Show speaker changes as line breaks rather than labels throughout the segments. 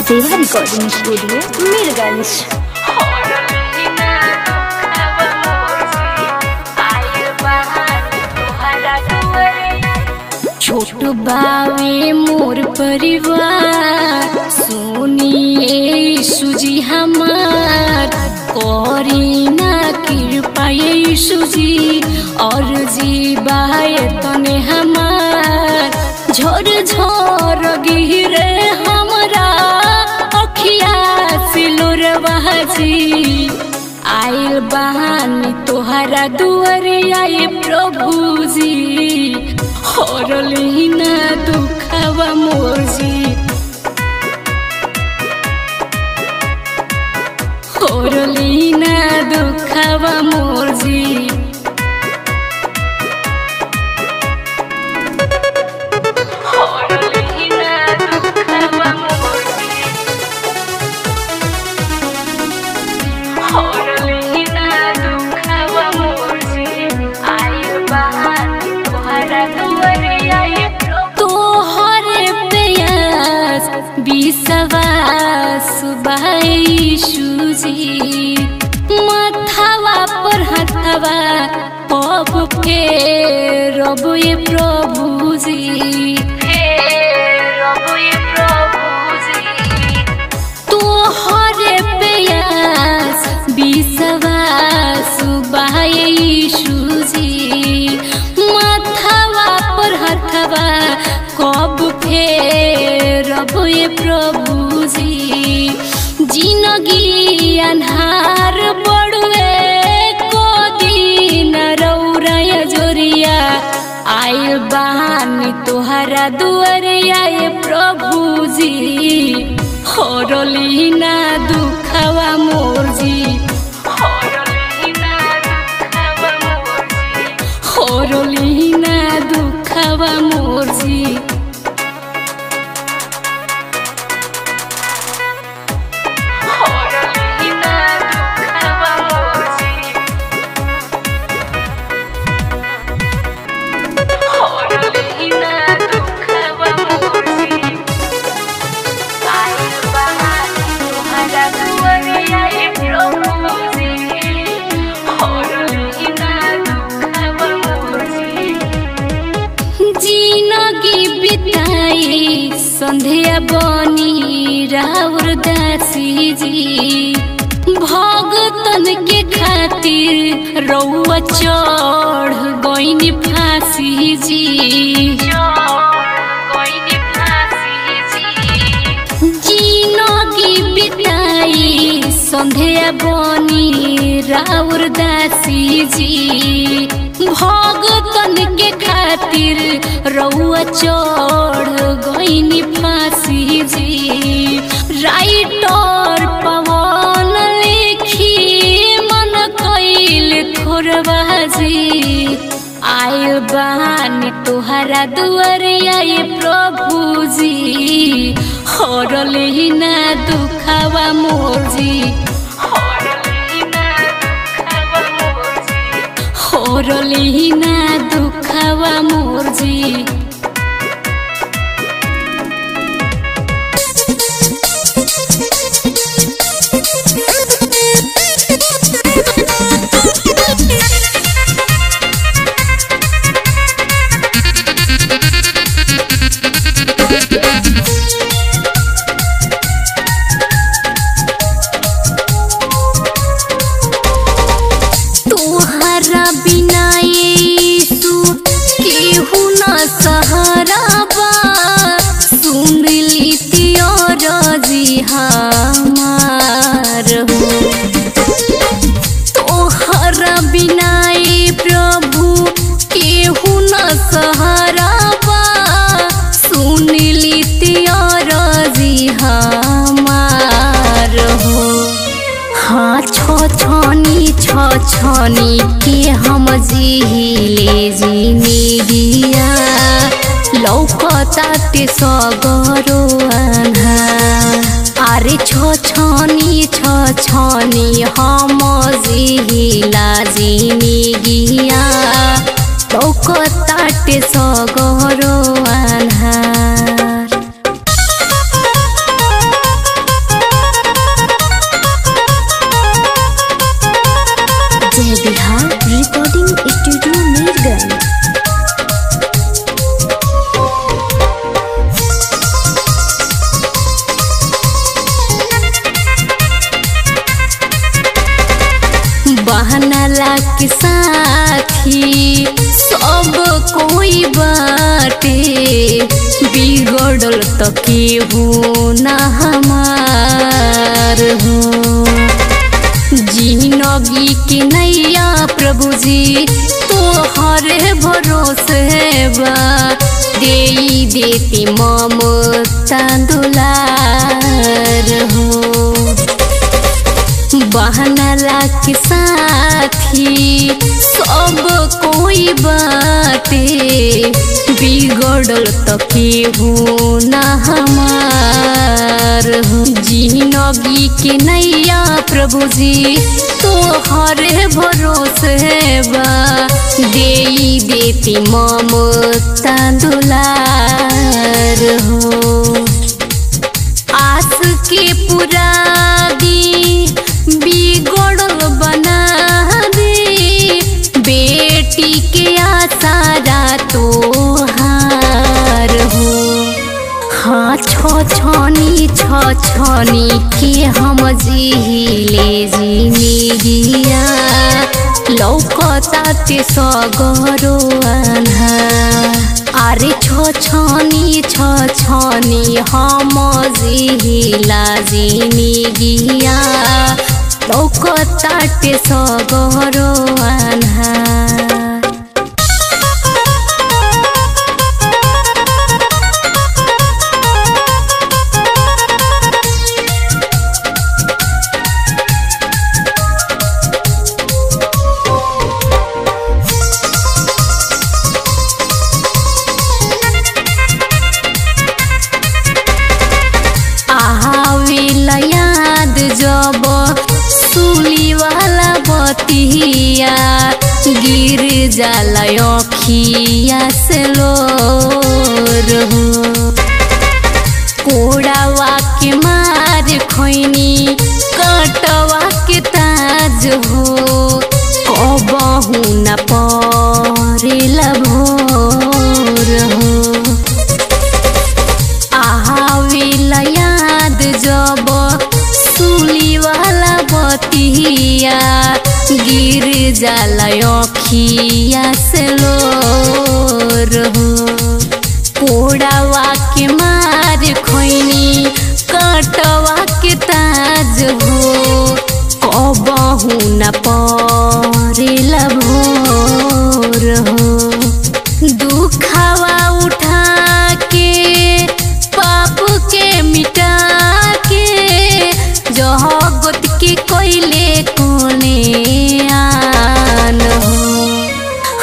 देवा recording studio Mirganj. छोट बावे मोर परिवार सुनिए सुजी हमार करीना कृपा सुजी और जीवाय तने हमार झोर झोर गिरे हमरा अखिया सिलोरवाजी आइल बहानी तोहरा दुआरिया प्रभु जी हरली ना दुखवा मोर जी हरली ना दुखवा मोर जी हरली ना दुखवा मोर जी हरली ना दुखवा मोर जी आइल बहानी तोहरा दुआरिया तोहरे प्यास विश्वास बाई सुजी माथावा पर हाथावा पब फेरब ये प्रभु जी फेरब ये प्रभु जी तोहरे प्यास विश्वास बाई सुजी माथावा पर हाथावा कब फेरब ये प्रभु जी जिंदगी अन्हार बड़ुए को दिन रौरया जोरिया आइल बहानी तोहरा दुआरिया प्रभु जी हरली ना दुखवा मोर जी हरली ना दुखवा मोर जी हरली ना दुखवा मोर जी संध्या बनी राउर दासी जी भगतन के खातिर रउआ चढ़ गईनी फांसी जी जिंदगी बिताई संध्या बनी राउर दासी जी भगतन के खातिर रउआ चढ़ गईनी फांसी जी राइटर पवन लिखी मन कैल थोरबाजी आइल बहानी तोहरा दुआरिया प्रभु जी हरली ना दुखवा मोर जी हरली ना दुखवा मोर जी छनी के हम जिहिले जिनिगिया लौकताते सगरो आन्हा अरे छनी हम जिहिला जिनिगिया लौकताते सगरो आन्हा कोई बाटे बिगड़ल तो केहू ना हमार हो। जिंदगी की नैया प्रभु जी तोहरे भरोसे बा, दे देती ममता दुलार हो। बहनला के साथी सब कोई बाटे बिगड़ल तो केहू ना हमार हो। जिंदगी के नैया प्रभु जी तोहरे भरोसे बा, दे देती ममता दुलार हो। आस के पूरा दी बिगड़ल बना दे, बेटी के आसारा तोहार हो। हाँ छछनी के हम जिहिले जिंदगिया, लौकताते सगरो अन्हार। अरे छछनी हम जिहिला जिंदगिया, लौकताते सगरो अन्हार। गिर जाला अखिया से लोर हो। कोड़ावा के मार खोइनी कटवा के ताज हो, कबहू न परेला भोर हो। आवेला याद जब सुली वाला बतिया, गिर जाला अखिया से लोर हो। कोड़ावा के मार खोइनी कटवा के ताज हो, कबहू न परेला भोर हो। दुखावा उठा के पाप के मिटा के, जगत के कोइले कोने आन हो।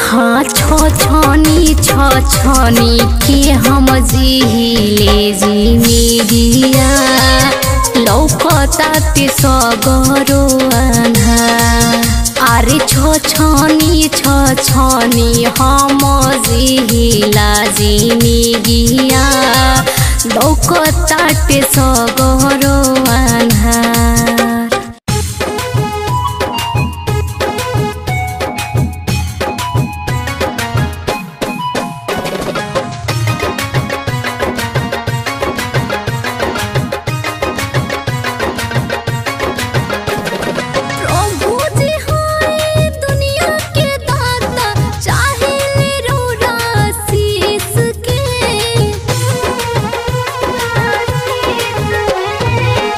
हाँ छछनी के हम जिहिले जिंदगिया, लौकताते सगरो अन्हार। अरे छछनी हम जिहिला जिंदगिया, लौकताते सगरो अन्हार।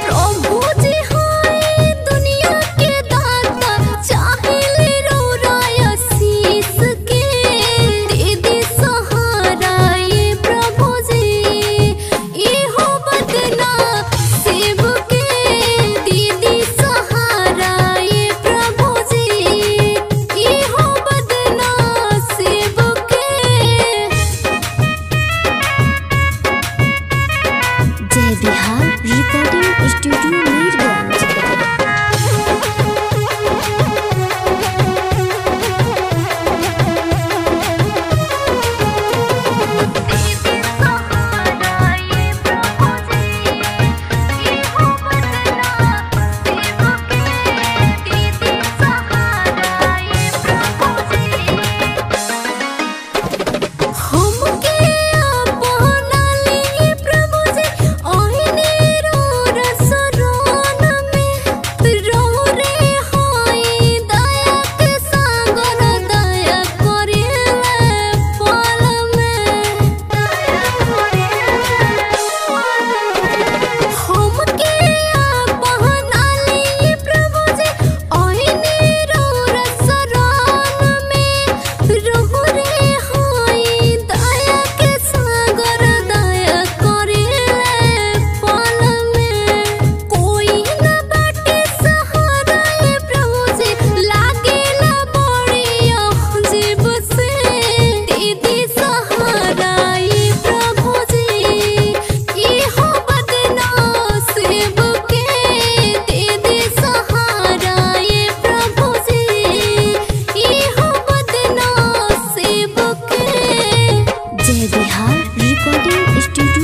प्रभु जी
स्टूडियो।